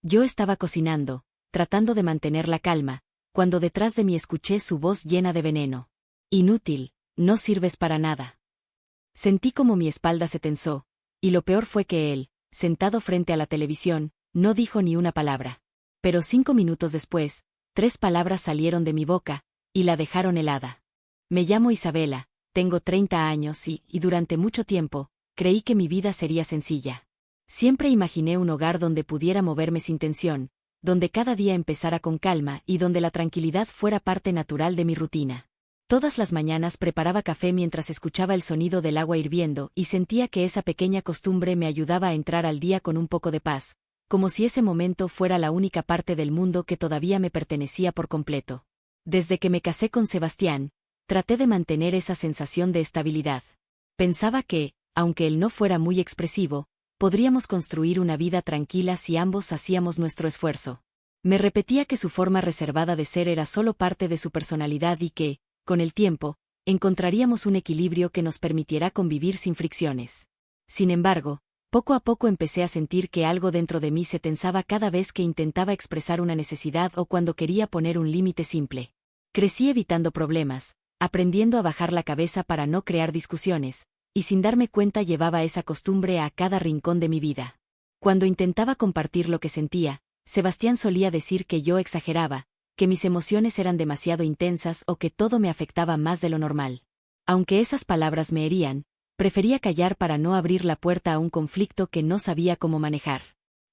Yo estaba cocinando, tratando de mantener la calma, cuando detrás de mí escuché su voz llena de veneno. Inútil, no sirves para nada. Sentí como mi espalda se tensó, y lo peor fue que él, sentado frente a la televisión, no dijo ni una palabra. Pero 5 minutos después, 3 palabras salieron de mi boca, y la dejaron helada. Me llamo Isabela, tengo 30 años y durante mucho tiempo, creí que mi vida sería sencilla. Siempre imaginé un hogar donde pudiera moverme sin tensión, donde cada día empezara con calma y donde la tranquilidad fuera parte natural de mi rutina. Todas las mañanas preparaba café mientras escuchaba el sonido del agua hirviendo y sentía que esa pequeña costumbre me ayudaba a entrar al día con un poco de paz, como si ese momento fuera la única parte del mundo que todavía me pertenecía por completo. Desde que me casé con Sebastián, traté de mantener esa sensación de estabilidad. Pensaba que, aunque él no fuera muy expresivo, podríamos construir una vida tranquila si ambos hacíamos nuestro esfuerzo. Me repetía que su forma reservada de ser era solo parte de su personalidad y que, con el tiempo, encontraríamos un equilibrio que nos permitiera convivir sin fricciones. Sin embargo, poco a poco empecé a sentir que algo dentro de mí se tensaba cada vez que intentaba expresar una necesidad o cuando quería poner un límite simple. Crecí evitando problemas, aprendiendo a bajar la cabeza para no crear discusiones, y sin darme cuenta llevaba esa costumbre a cada rincón de mi vida. Cuando intentaba compartir lo que sentía, Sebastián solía decir que yo exageraba, que mis emociones eran demasiado intensas o que todo me afectaba más de lo normal. Aunque esas palabras me herían, prefería callar para no abrir la puerta a un conflicto que no sabía cómo manejar.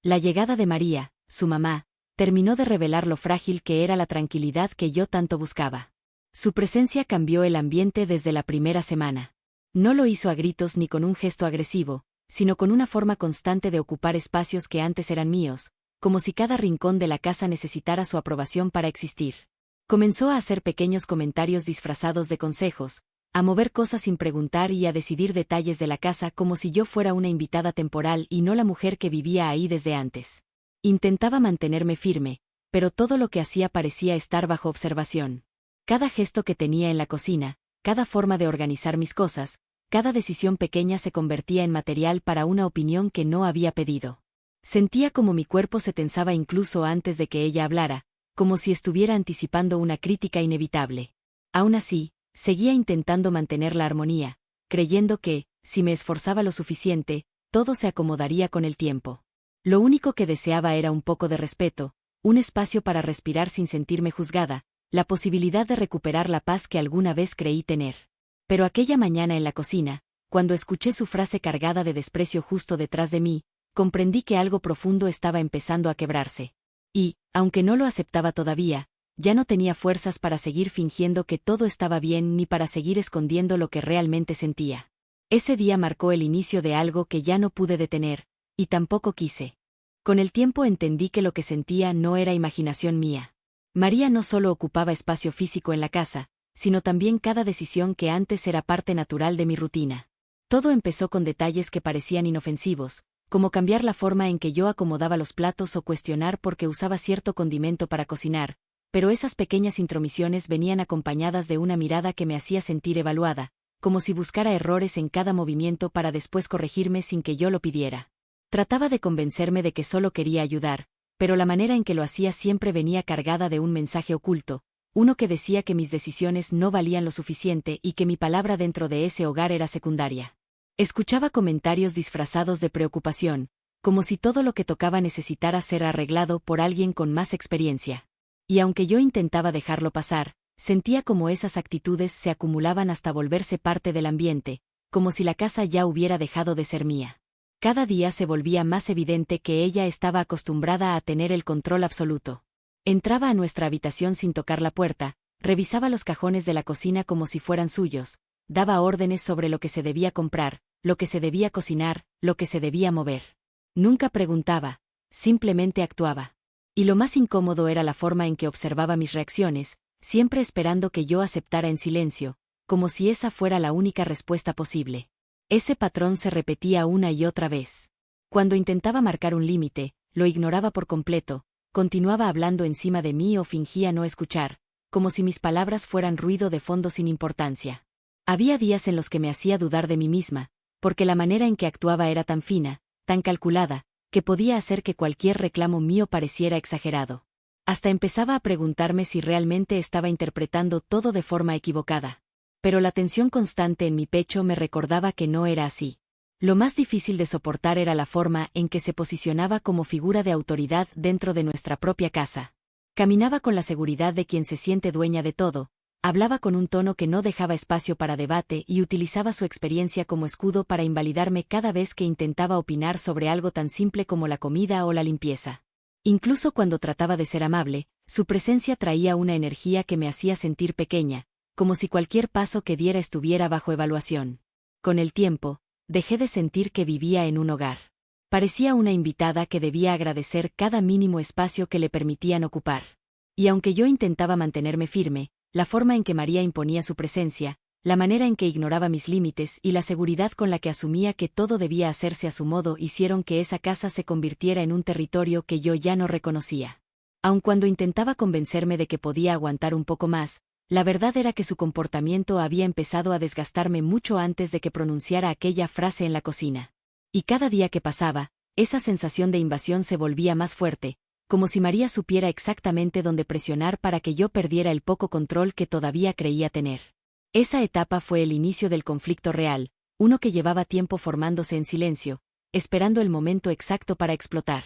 La llegada de María, su mamá, terminó de revelar lo frágil que era la tranquilidad que yo tanto buscaba. Su presencia cambió el ambiente desde la primera semana. No lo hizo a gritos ni con un gesto agresivo, sino con una forma constante de ocupar espacios que antes eran míos, como si cada rincón de la casa necesitara su aprobación para existir. Comenzó a hacer pequeños comentarios disfrazados de consejos, a mover cosas sin preguntar y a decidir detalles de la casa como si yo fuera una invitada temporal y no la mujer que vivía ahí desde antes. Intentaba mantenerme firme, pero todo lo que hacía parecía estar bajo observación. Cada gesto que tenía en la cocina, cada forma de organizar mis cosas, cada decisión pequeña se convertía en material para una opinión que no había pedido. Sentía como mi cuerpo se tensaba incluso antes de que ella hablara, como si estuviera anticipando una crítica inevitable. Aún así, seguía intentando mantener la armonía, creyendo que, si me esforzaba lo suficiente, todo se acomodaría con el tiempo. Lo único que deseaba era un poco de respeto, un espacio para respirar sin sentirme juzgada, la posibilidad de recuperar la paz que alguna vez creí tener. Pero aquella mañana en la cocina, cuando escuché su frase cargada de desprecio justo detrás de mí, comprendí que algo profundo estaba empezando a quebrarse. Y, aunque no lo aceptaba todavía, ya no tenía fuerzas para seguir fingiendo que todo estaba bien ni para seguir escondiendo lo que realmente sentía. Ese día marcó el inicio de algo que ya no pude detener, y tampoco quise. Con el tiempo entendí que lo que sentía no era imaginación mía. María no solo ocupaba espacio físico en la casa, sino también cada decisión que antes era parte natural de mi rutina. Todo empezó con detalles que parecían inofensivos, como cambiar la forma en que yo acomodaba los platos o cuestionar por qué usaba cierto condimento para cocinar, pero esas pequeñas intromisiones venían acompañadas de una mirada que me hacía sentir evaluada, como si buscara errores en cada movimiento para después corregirme sin que yo lo pidiera. Trataba de convencerme de que solo quería ayudar, pero la manera en que lo hacía siempre venía cargada de un mensaje oculto, uno que decía que mis decisiones no valían lo suficiente y que mi palabra dentro de ese hogar era secundaria. Escuchaba comentarios disfrazados de preocupación, como si todo lo que tocaba necesitara ser arreglado por alguien con más experiencia. Y aunque yo intentaba dejarlo pasar, sentía como esas actitudes se acumulaban hasta volverse parte del ambiente, como si la casa ya hubiera dejado de ser mía. Cada día se volvía más evidente que ella estaba acostumbrada a tener el control absoluto. Entraba a nuestra habitación sin tocar la puerta, revisaba los cajones de la cocina como si fueran suyos, daba órdenes sobre lo que se debía comprar, lo que se debía cocinar, lo que se debía mover. Nunca preguntaba, simplemente actuaba. Y lo más incómodo era la forma en que observaba mis reacciones, siempre esperando que yo aceptara en silencio, como si esa fuera la única respuesta posible. Ese patrón se repetía una y otra vez. Cuando intentaba marcar un límite, lo ignoraba por completo, continuaba hablando encima de mí o fingía no escuchar, como si mis palabras fueran ruido de fondo sin importancia. Había días en los que me hacía dudar de mí misma, porque la manera en que actuaba era tan fina, tan calculada, que podía hacer que cualquier reclamo mío pareciera exagerado. Hasta empezaba a preguntarme si realmente estaba interpretando todo de forma equivocada. Pero la tensión constante en mi pecho me recordaba que no era así. Lo más difícil de soportar era la forma en que se posicionaba como figura de autoridad dentro de nuestra propia casa. Caminaba con la seguridad de quien se siente dueña de todo, hablaba con un tono que no dejaba espacio para debate y utilizaba su experiencia como escudo para invalidarme cada vez que intentaba opinar sobre algo tan simple como la comida o la limpieza. Incluso cuando trataba de ser amable, su presencia traía una energía que me hacía sentir pequeña, como si cualquier paso que diera estuviera bajo evaluación. Con el tiempo, dejé de sentir que vivía en un hogar. Parecía una invitada que debía agradecer cada mínimo espacio que le permitían ocupar. Y aunque yo intentaba mantenerme firme, la forma en que María imponía su presencia, la manera en que ignoraba mis límites y la seguridad con la que asumía que todo debía hacerse a su modo hicieron que esa casa se convirtiera en un territorio que yo ya no reconocía. Aun cuando intentaba convencerme de que podía aguantar un poco más, la verdad era que su comportamiento había empezado a desgastarme mucho antes de que pronunciara aquella frase en la cocina. Y cada día que pasaba, esa sensación de invasión se volvía más fuerte, como si María supiera exactamente dónde presionar para que yo perdiera el poco control que todavía creía tener. Esa etapa fue el inicio del conflicto real, uno que llevaba tiempo formándose en silencio, esperando el momento exacto para explotar.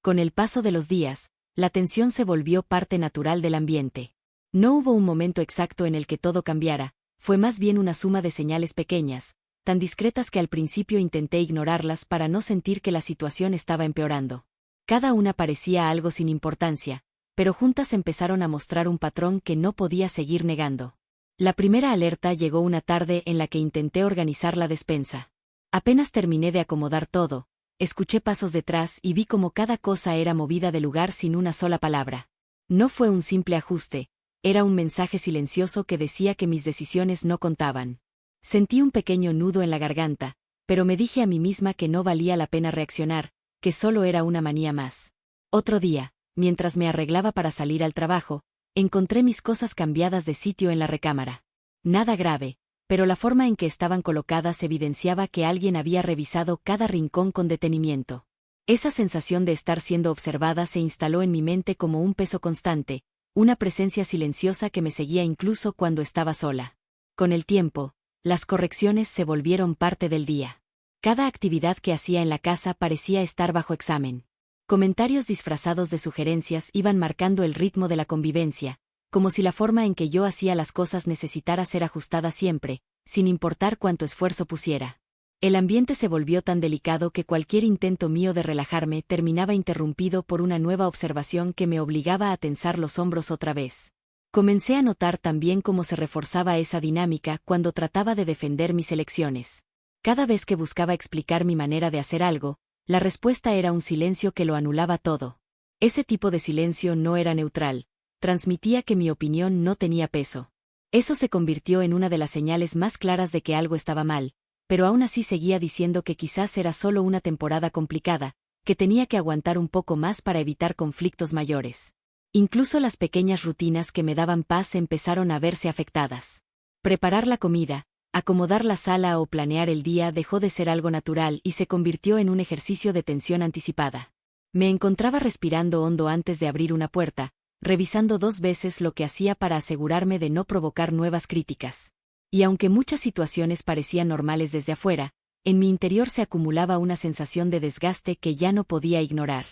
Con el paso de los días, la tensión se volvió parte natural del ambiente. No hubo un momento exacto en el que todo cambiara, fue más bien una suma de señales pequeñas, tan discretas que al principio intenté ignorarlas para no sentir que la situación estaba empeorando. Cada una parecía algo sin importancia, pero juntas empezaron a mostrar un patrón que no podía seguir negando. La primera alerta llegó una tarde en la que intenté organizar la despensa. Apenas terminé de acomodar todo, escuché pasos detrás y vi cómo cada cosa era movida de lugar sin una sola palabra. No fue un simple ajuste, era un mensaje silencioso que decía que mis decisiones no contaban. Sentí un pequeño nudo en la garganta, pero me dije a mí misma que no valía la pena reaccionar, que solo era una manía más. Otro día, mientras me arreglaba para salir al trabajo, encontré mis cosas cambiadas de sitio en la recámara. Nada grave, pero la forma en que estaban colocadas evidenciaba que alguien había revisado cada rincón con detenimiento. Esa sensación de estar siendo observada se instaló en mi mente como un peso constante, una presencia silenciosa que me seguía incluso cuando estaba sola. Con el tiempo, las correcciones se volvieron parte del día. Cada actividad que hacía en la casa parecía estar bajo examen. Comentarios disfrazados de sugerencias iban marcando el ritmo de la convivencia, como si la forma en que yo hacía las cosas necesitara ser ajustada siempre, sin importar cuánto esfuerzo pusiera. El ambiente se volvió tan delicado que cualquier intento mío de relajarme terminaba interrumpido por una nueva observación que me obligaba a tensar los hombros otra vez. Comencé a notar también cómo se reforzaba esa dinámica cuando trataba de defender mis elecciones. Cada vez que buscaba explicar mi manera de hacer algo, la respuesta era un silencio que lo anulaba todo. Ese tipo de silencio no era neutral, transmitía que mi opinión no tenía peso. Eso se convirtió en una de las señales más claras de que algo estaba mal, pero aún así seguía diciendo que quizás era solo una temporada complicada, que tenía que aguantar un poco más para evitar conflictos mayores. Incluso las pequeñas rutinas que me daban paz empezaron a verse afectadas. Preparar la comida, acomodar la sala o planear el día dejó de ser algo natural y se convirtió en un ejercicio de tensión anticipada. Me encontraba respirando hondo antes de abrir una puerta, revisando 2 veces lo que hacía para asegurarme de no provocar nuevas críticas. Y aunque muchas situaciones parecían normales desde afuera, en mi interior se acumulaba una sensación de desgaste que ya no podía ignorar.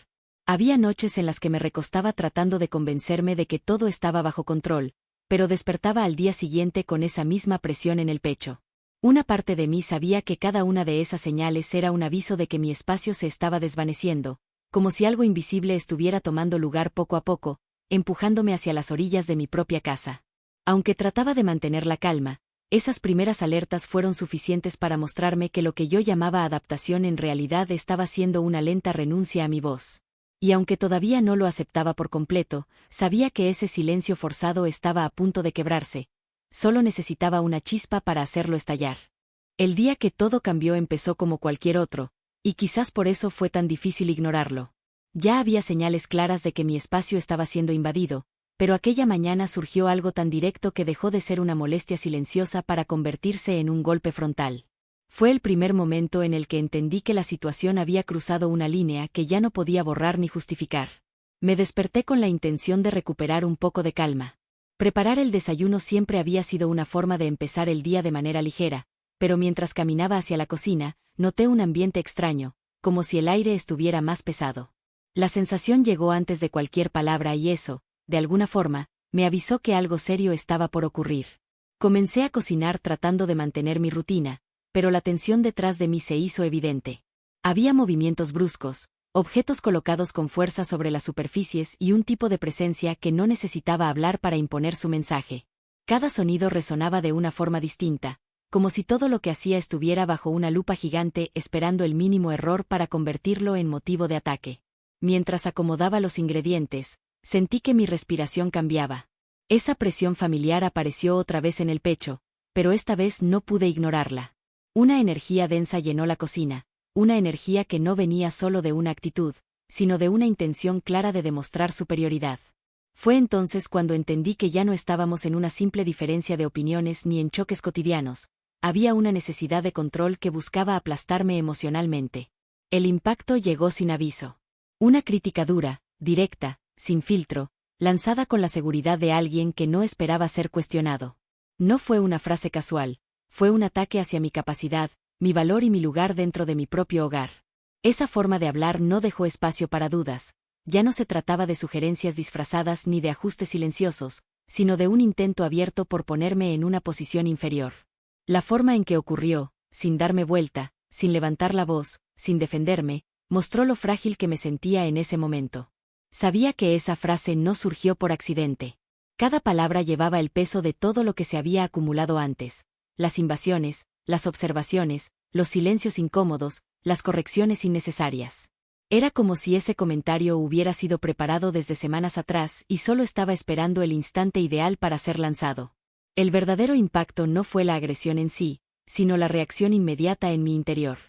Había noches en las que me recostaba tratando de convencerme de que todo estaba bajo control, pero despertaba al día siguiente con esa misma presión en el pecho. Una parte de mí sabía que cada una de esas señales era un aviso de que mi espacio se estaba desvaneciendo, como si algo invisible estuviera tomando lugar poco a poco, empujándome hacia las orillas de mi propia casa. Aunque trataba de mantener la calma, esas primeras alertas fueron suficientes para mostrarme que lo que yo llamaba adaptación en realidad estaba siendo una lenta renuncia a mi voz. Y aunque todavía no lo aceptaba por completo, sabía que ese silencio forzado estaba a punto de quebrarse. Solo necesitaba una chispa para hacerlo estallar. El día que todo cambió empezó como cualquier otro, y quizás por eso fue tan difícil ignorarlo. Ya había señales claras de que mi espacio estaba siendo invadido, pero aquella mañana surgió algo tan directo que dejó de ser una molestia silenciosa para convertirse en un golpe frontal. Fue el primer momento en el que entendí que la situación había cruzado una línea que ya no podía borrar ni justificar. Me desperté con la intención de recuperar un poco de calma. Preparar el desayuno siempre había sido una forma de empezar el día de manera ligera, pero mientras caminaba hacia la cocina, noté un ambiente extraño, como si el aire estuviera más pesado. La sensación llegó antes de cualquier palabra y eso, de alguna forma, me avisó que algo serio estaba por ocurrir. Comencé a cocinar tratando de mantener mi rutina, pero la tensión detrás de mí se hizo evidente. Había movimientos bruscos, objetos colocados con fuerza sobre las superficies y un tipo de presencia que no necesitaba hablar para imponer su mensaje. Cada sonido resonaba de una forma distinta, como si todo lo que hacía estuviera bajo una lupa gigante esperando el mínimo error para convertirlo en motivo de ataque. Mientras acomodaba los ingredientes, sentí que mi respiración cambiaba. Esa presión familiar apareció otra vez en el pecho, pero esta vez no pude ignorarla. Una energía densa llenó la cocina, una energía que no venía solo de una actitud, sino de una intención clara de demostrar superioridad. Fue entonces cuando entendí que ya no estábamos en una simple diferencia de opiniones ni en choques cotidianos, había una necesidad de control que buscaba aplastarme emocionalmente. El impacto llegó sin aviso. Una crítica dura, directa, sin filtro, lanzada con la seguridad de alguien que no esperaba ser cuestionado. No fue una frase casual, fue un ataque hacia mi capacidad, mi valor y mi lugar dentro de mi propio hogar. Esa forma de hablar no dejó espacio para dudas, ya no se trataba de sugerencias disfrazadas ni de ajustes silenciosos, sino de un intento abierto por ponerme en una posición inferior. La forma en que ocurrió, sin darme vuelta, sin levantar la voz, sin defenderme, mostró lo frágil que me sentía en ese momento. Sabía que esa frase no surgió por accidente. Cada palabra llevaba el peso de todo lo que se había acumulado antes. Las invasiones, las observaciones, los silencios incómodos, las correcciones innecesarias. Era como si ese comentario hubiera sido preparado desde semanas atrás y solo estaba esperando el instante ideal para ser lanzado. El verdadero impacto no fue la agresión en sí, sino la reacción inmediata en mi interior.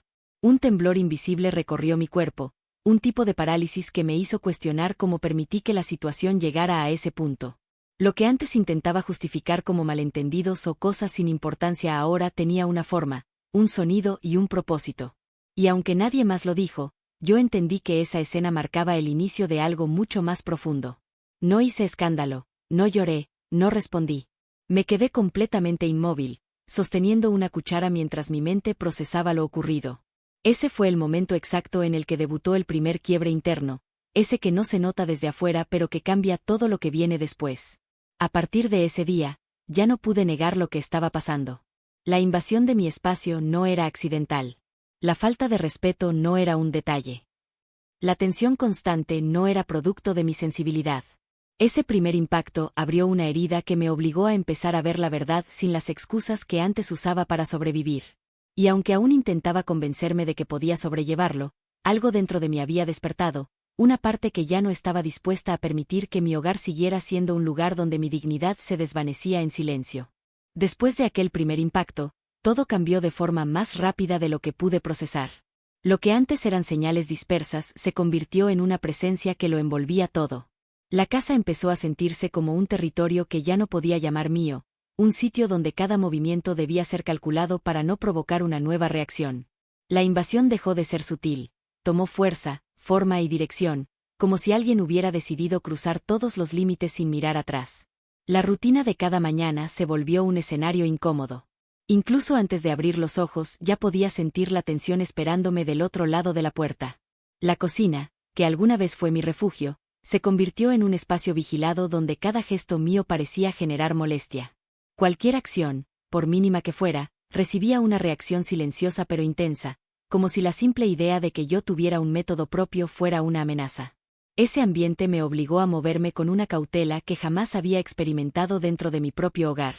Un temblor invisible recorrió mi cuerpo, un tipo de parálisis que me hizo cuestionar cómo permití que la situación llegara a ese punto. Lo que antes intentaba justificar como malentendidos o cosas sin importancia ahora tenía una forma, un sonido y un propósito. Y aunque nadie más lo dijo, yo entendí que esa escena marcaba el inicio de algo mucho más profundo. No hice escándalo, no lloré, no respondí. Me quedé completamente inmóvil, sosteniendo una cuchara mientras mi mente procesaba lo ocurrido. Ese fue el momento exacto en el que debutó el primer quiebre interno, ese que no se nota desde afuera pero que cambia todo lo que viene después. A partir de ese día, ya no pude negar lo que estaba pasando. La invasión de mi espacio no era accidental. La falta de respeto no era un detalle. La tensión constante no era producto de mi sensibilidad. Ese primer impacto abrió una herida que me obligó a empezar a ver la verdad sin las excusas que antes usaba para sobrevivir. Y aunque aún intentaba convencerme de que podía sobrellevarlo, algo dentro de mí había despertado, una parte que ya no estaba dispuesta a permitir que mi hogar siguiera siendo un lugar donde mi dignidad se desvanecía en silencio. Después de aquel primer impacto, todo cambió de forma más rápida de lo que pude procesar. Lo que antes eran señales dispersas se convirtió en una presencia que lo envolvía todo. La casa empezó a sentirse como un territorio que ya no podía llamar mío, un sitio donde cada movimiento debía ser calculado para no provocar una nueva reacción. La invasión dejó de ser sutil, tomó fuerza, forma y dirección, como si alguien hubiera decidido cruzar todos los límites sin mirar atrás. La rutina de cada mañana se volvió un escenario incómodo. Incluso antes de abrir los ojos ya podía sentir la tensión esperándome del otro lado de la puerta. La cocina, que alguna vez fue mi refugio, se convirtió en un espacio vigilado donde cada gesto mío parecía generar molestia. Cualquier acción, por mínima que fuera, recibía una reacción silenciosa pero intensa, como si la simple idea de que yo tuviera un método propio fuera una amenaza. Ese ambiente me obligó a moverme con una cautela que jamás había experimentado dentro de mi propio hogar.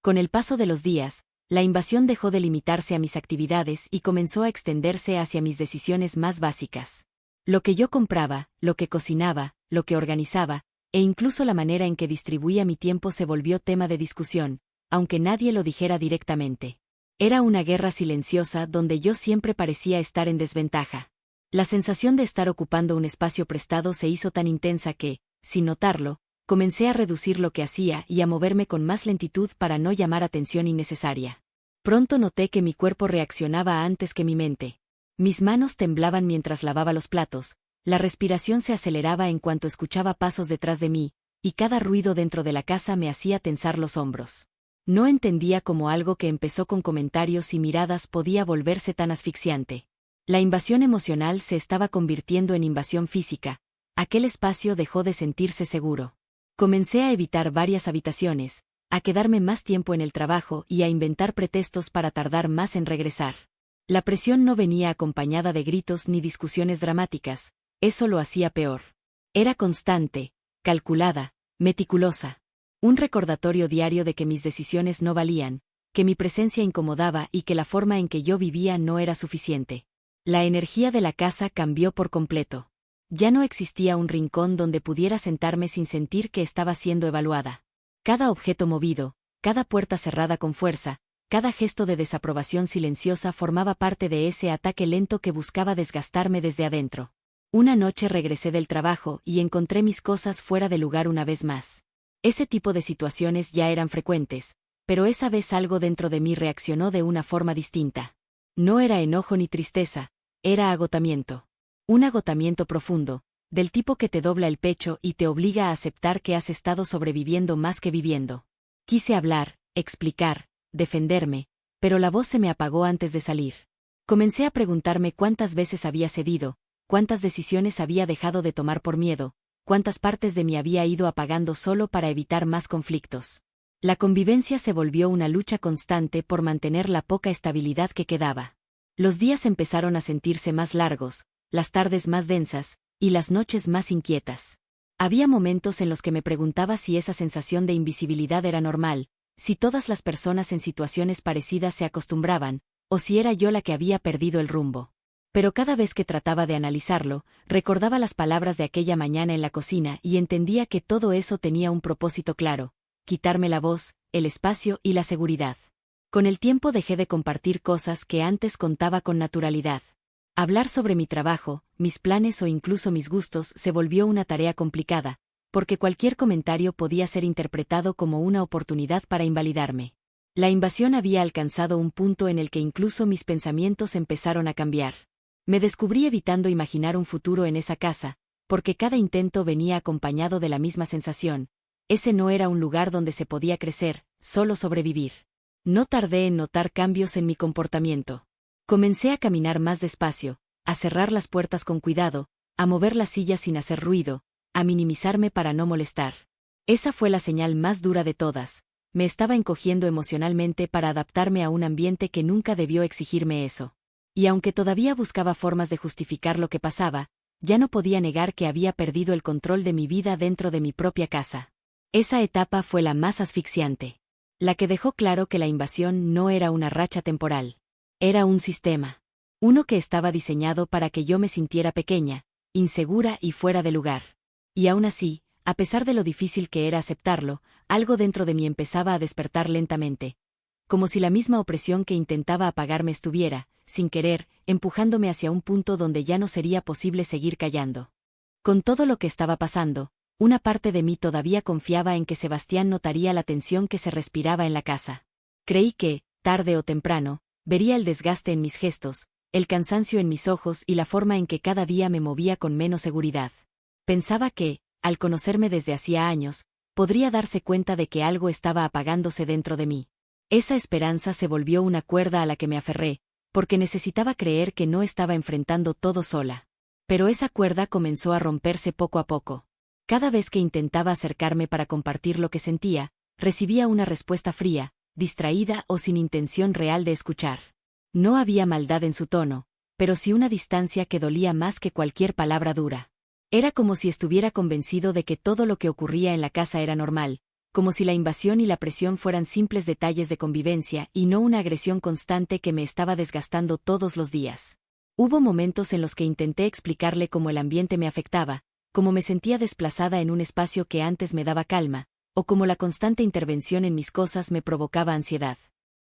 Con el paso de los días, la invasión dejó de limitarse a mis actividades y comenzó a extenderse hacia mis decisiones más básicas. Lo que yo compraba, lo que cocinaba, lo que organizaba, e incluso la manera en que distribuía mi tiempo se volvió tema de discusión, aunque nadie lo dijera directamente. Era una guerra silenciosa donde yo siempre parecía estar en desventaja. La sensación de estar ocupando un espacio prestado se hizo tan intensa que, sin notarlo, comencé a reducir lo que hacía y a moverme con más lentitud para no llamar atención innecesaria. Pronto noté que mi cuerpo reaccionaba antes que mi mente. Mis manos temblaban mientras lavaba los platos, la respiración se aceleraba en cuanto escuchaba pasos detrás de mí, y cada ruido dentro de la casa me hacía tensar los hombros. No entendía cómo algo que empezó con comentarios y miradas podía volverse tan asfixiante. La invasión emocional se estaba convirtiendo en invasión física. Aquel espacio dejó de sentirse seguro. Comencé a evitar varias habitaciones, a quedarme más tiempo en el trabajo y a inventar pretextos para tardar más en regresar. La presión no venía acompañada de gritos ni discusiones dramáticas, eso lo hacía peor. Era constante, calculada, meticulosa. Un recordatorio diario de que mis decisiones no valían, que mi presencia incomodaba y que la forma en que yo vivía no era suficiente. La energía de la casa cambió por completo. Ya no existía un rincón donde pudiera sentarme sin sentir que estaba siendo evaluada. Cada objeto movido, cada puerta cerrada con fuerza, cada gesto de desaprobación silenciosa formaba parte de ese ataque lento que buscaba desgastarme desde adentro. Una noche regresé del trabajo y encontré mis cosas fuera de lugar una vez más. Ese tipo de situaciones ya eran frecuentes, pero esa vez algo dentro de mí reaccionó de una forma distinta. No era enojo ni tristeza, era agotamiento. Un agotamiento profundo, del tipo que te dobla el pecho y te obliga a aceptar que has estado sobreviviendo más que viviendo. Quise hablar, explicar, defenderme, pero la voz se me apagó antes de salir. Comencé a preguntarme cuántas veces había cedido, cuántas decisiones había dejado de tomar por miedo, cuántas partes de mí había ido apagando solo para evitar más conflictos. La convivencia se volvió una lucha constante por mantener la poca estabilidad que quedaba. Los días empezaron a sentirse más largos, las tardes más densas, y las noches más inquietas. Había momentos en los que me preguntaba si esa sensación de invisibilidad era normal, si todas las personas en situaciones parecidas se acostumbraban, o si era yo la que había perdido el rumbo. Pero cada vez que trataba de analizarlo, recordaba las palabras de aquella mañana en la cocina y entendía que todo eso tenía un propósito claro: quitarme la voz, el espacio y la seguridad. Con el tiempo dejé de compartir cosas que antes contaba con naturalidad. Hablar sobre mi trabajo, mis planes o incluso mis gustos se volvió una tarea complicada, porque cualquier comentario podía ser interpretado como una oportunidad para invalidarme. La invasión había alcanzado un punto en el que incluso mis pensamientos empezaron a cambiar. Me descubrí evitando imaginar un futuro en esa casa, porque cada intento venía acompañado de la misma sensación: ese no era un lugar donde se podía crecer, solo sobrevivir. No tardé en notar cambios en mi comportamiento. Comencé a caminar más despacio, a cerrar las puertas con cuidado, a mover las sillas sin hacer ruido, a minimizarme para no molestar. Esa fue la señal más dura de todas. Me estaba encogiendo emocionalmente para adaptarme a un ambiente que nunca debió exigirme eso. Y aunque todavía buscaba formas de justificar lo que pasaba, ya no podía negar que había perdido el control de mi vida dentro de mi propia casa. Esa etapa fue la más asfixiante. La que dejó claro que la invasión no era una racha temporal. Era un sistema. Uno que estaba diseñado para que yo me sintiera pequeña, insegura y fuera de lugar. Y aún así, a pesar de lo difícil que era aceptarlo, algo dentro de mí empezaba a despertar lentamente. Como si la misma opresión que intentaba apagarme estuviera, sin querer, empujándome hacia un punto donde ya no sería posible seguir callando. Con todo lo que estaba pasando, una parte de mí todavía confiaba en que Sebastián notaría la tensión que se respiraba en la casa. Creí que, tarde o temprano, vería el desgaste en mis gestos, el cansancio en mis ojos y la forma en que cada día me movía con menos seguridad. Pensaba que, al conocerme desde hacía años, podría darse cuenta de que algo estaba apagándose dentro de mí. Esa esperanza se volvió una cuerda a la que me aferré, porque necesitaba creer que no estaba enfrentando todo sola. Pero esa cuerda comenzó a romperse poco a poco. Cada vez que intentaba acercarme para compartir lo que sentía, recibía una respuesta fría, distraída o sin intención real de escuchar. No había maldad en su tono, pero sí una distancia que dolía más que cualquier palabra dura. Era como si estuviera convencido de que todo lo que ocurría en la casa era normal, como si la invasión y la presión fueran simples detalles de convivencia y no una agresión constante que me estaba desgastando todos los días. Hubo momentos en los que intenté explicarle cómo el ambiente me afectaba, cómo me sentía desplazada en un espacio que antes me daba calma, o cómo la constante intervención en mis cosas me provocaba ansiedad.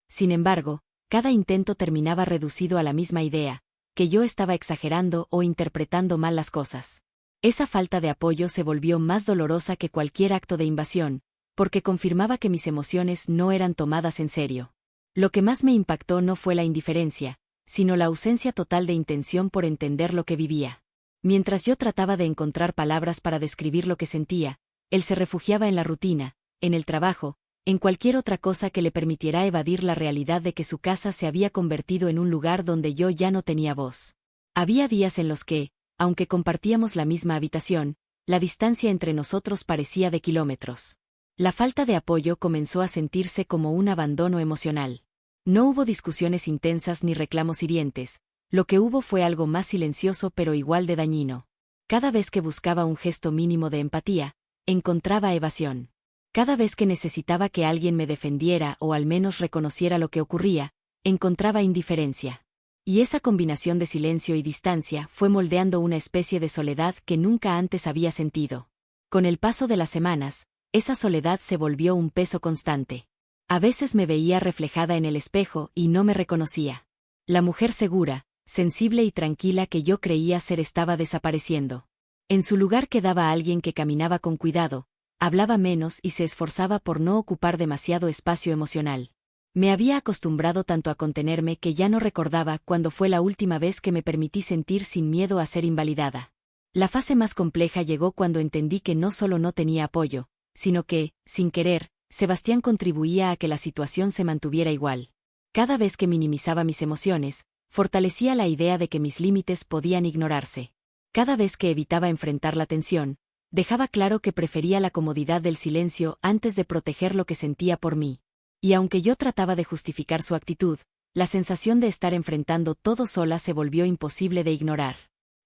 Sin embargo, cada intento terminaba reducido a la misma idea, que yo estaba exagerando o interpretando mal las cosas. Esa falta de apoyo se volvió más dolorosa que cualquier acto de invasión, porque confirmaba que mis emociones no eran tomadas en serio. Lo que más me impactó no fue la indiferencia, sino la ausencia total de intención por entender lo que vivía. Mientras yo trataba de encontrar palabras para describir lo que sentía, él se refugiaba en la rutina, en el trabajo, en cualquier otra cosa que le permitiera evadir la realidad de que su casa se había convertido en un lugar donde yo ya no tenía voz. Había días en los que, aunque compartíamos la misma habitación, la distancia entre nosotros parecía de kilómetros. La falta de apoyo comenzó a sentirse como un abandono emocional. No hubo discusiones intensas ni reclamos hirientes, lo que hubo fue algo más silencioso pero igual de dañino. Cada vez que buscaba un gesto mínimo de empatía, encontraba evasión. Cada vez que necesitaba que alguien me defendiera o al menos reconociera lo que ocurría, encontraba indiferencia. Y esa combinación de silencio y distancia fue moldeando una especie de soledad que nunca antes había sentido. Con el paso de las semanas, esa soledad se volvió un peso constante. A veces me veía reflejada en el espejo y no me reconocía. La mujer segura, sensible y tranquila que yo creía ser estaba desapareciendo. En su lugar quedaba alguien que caminaba con cuidado, hablaba menos y se esforzaba por no ocupar demasiado espacio emocional. Me había acostumbrado tanto a contenerme que ya no recordaba cuándo fue la última vez que me permití sentir sin miedo a ser invalidada. La fase más compleja llegó cuando entendí que no solo no tenía apoyo, sino que, sin querer, Sebastián contribuía a que la situación se mantuviera igual. Cada vez que minimizaba mis emociones, fortalecía la idea de que mis límites podían ignorarse. Cada vez que evitaba enfrentar la tensión, dejaba claro que prefería la comodidad del silencio antes de proteger lo que sentía por mí. Y aunque yo trataba de justificar su actitud, la sensación de estar enfrentando todo sola se volvió imposible de ignorar.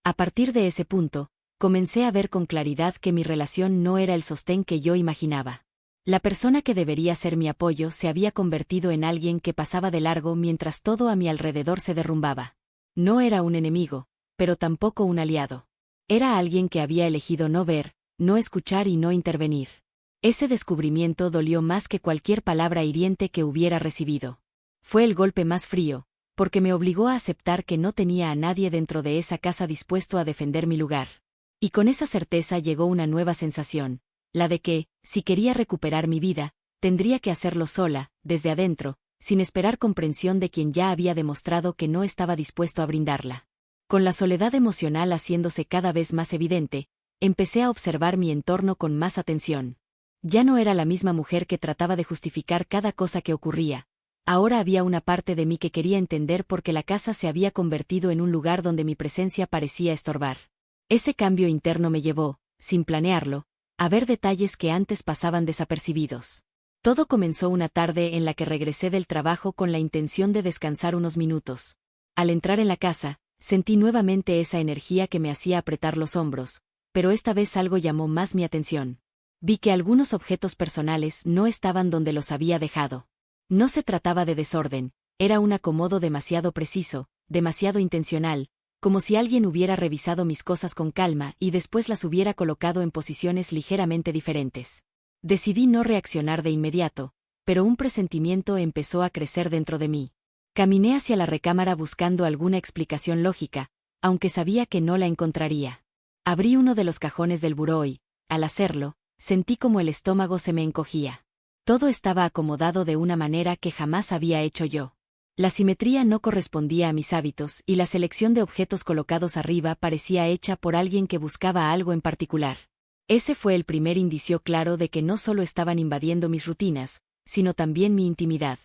A partir de ese punto, comencé a ver con claridad que mi relación no era el sostén que yo imaginaba. La persona que debería ser mi apoyo se había convertido en alguien que pasaba de largo mientras todo a mi alrededor se derrumbaba. No era un enemigo, pero tampoco un aliado. Era alguien que había elegido no ver, no escuchar y no intervenir. Ese descubrimiento dolió más que cualquier palabra hiriente que hubiera recibido. Fue el golpe más frío, porque me obligó a aceptar que no tenía a nadie dentro de esa casa dispuesto a defender mi lugar. Y con esa certeza llegó una nueva sensación, la de que, si quería recuperar mi vida, tendría que hacerlo sola, desde adentro, sin esperar comprensión de quien ya había demostrado que no estaba dispuesto a brindarla. Con la soledad emocional haciéndose cada vez más evidente, empecé a observar mi entorno con más atención. Ya no era la misma mujer que trataba de justificar cada cosa que ocurría. Ahora había una parte de mí que quería entender por qué la casa se había convertido en un lugar donde mi presencia parecía estorbar. Ese cambio interno me llevó, sin planearlo, a ver detalles que antes pasaban desapercibidos. Todo comenzó una tarde en la que regresé del trabajo con la intención de descansar unos minutos. Al entrar en la casa, sentí nuevamente esa energía que me hacía apretar los hombros, pero esta vez algo llamó más mi atención. Vi que algunos objetos personales no estaban donde los había dejado. No se trataba de desorden, era un acomodo demasiado preciso, demasiado intencional, como si alguien hubiera revisado mis cosas con calma y después las hubiera colocado en posiciones ligeramente diferentes. Decidí no reaccionar de inmediato, pero un presentimiento empezó a crecer dentro de mí. Caminé hacia la recámara buscando alguna explicación lógica, aunque sabía que no la encontraría. Abrí uno de los cajones del buró y, al hacerlo, sentí como el estómago se me encogía. Todo estaba acomodado de una manera que jamás había hecho yo. La simetría no correspondía a mis hábitos y la selección de objetos colocados arriba parecía hecha por alguien que buscaba algo en particular. Ese fue el primer indicio claro de que no solo estaban invadiendo mis rutinas, sino también mi intimidad.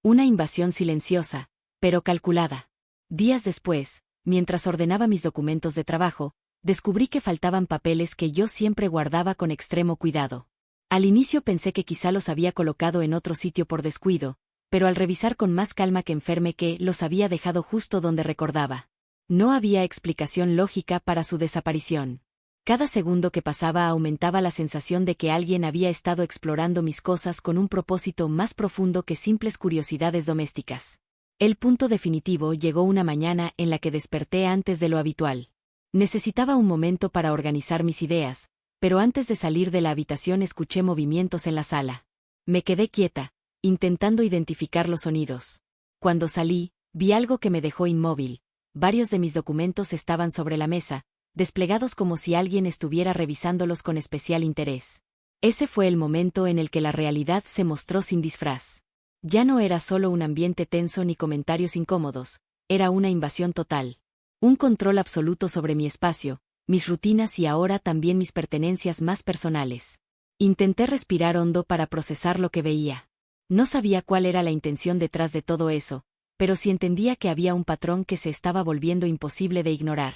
Una invasión silenciosa, pero calculada. Días después, mientras ordenaba mis documentos de trabajo, descubrí que faltaban papeles que yo siempre guardaba con extremo cuidado. Al inicio pensé que quizá los había colocado en otro sitio por descuido, pero al revisar con más calma que enferme que los había dejado justo donde recordaba. No había explicación lógica para su desaparición. Cada segundo que pasaba aumentaba la sensación de que alguien había estado explorando mis cosas con un propósito más profundo que simples curiosidades domésticas. El punto definitivo llegó una mañana en la que desperté antes de lo habitual. Necesitaba un momento para organizar mis ideas, pero antes de salir de la habitación escuché movimientos en la sala. Me quedé quieta, intentando identificar los sonidos. Cuando salí, vi algo que me dejó inmóvil. Varios de mis documentos estaban sobre la mesa, desplegados como si alguien estuviera revisándolos con especial interés. Ese fue el momento en el que la realidad se mostró sin disfraz. Ya no era solo un ambiente tenso ni comentarios incómodos, era una invasión total. Un control absoluto sobre mi espacio, mis rutinas y ahora también mis pertenencias más personales. Intenté respirar hondo para procesar lo que veía. No sabía cuál era la intención detrás de todo eso, pero sí entendía que había un patrón que se estaba volviendo imposible de ignorar.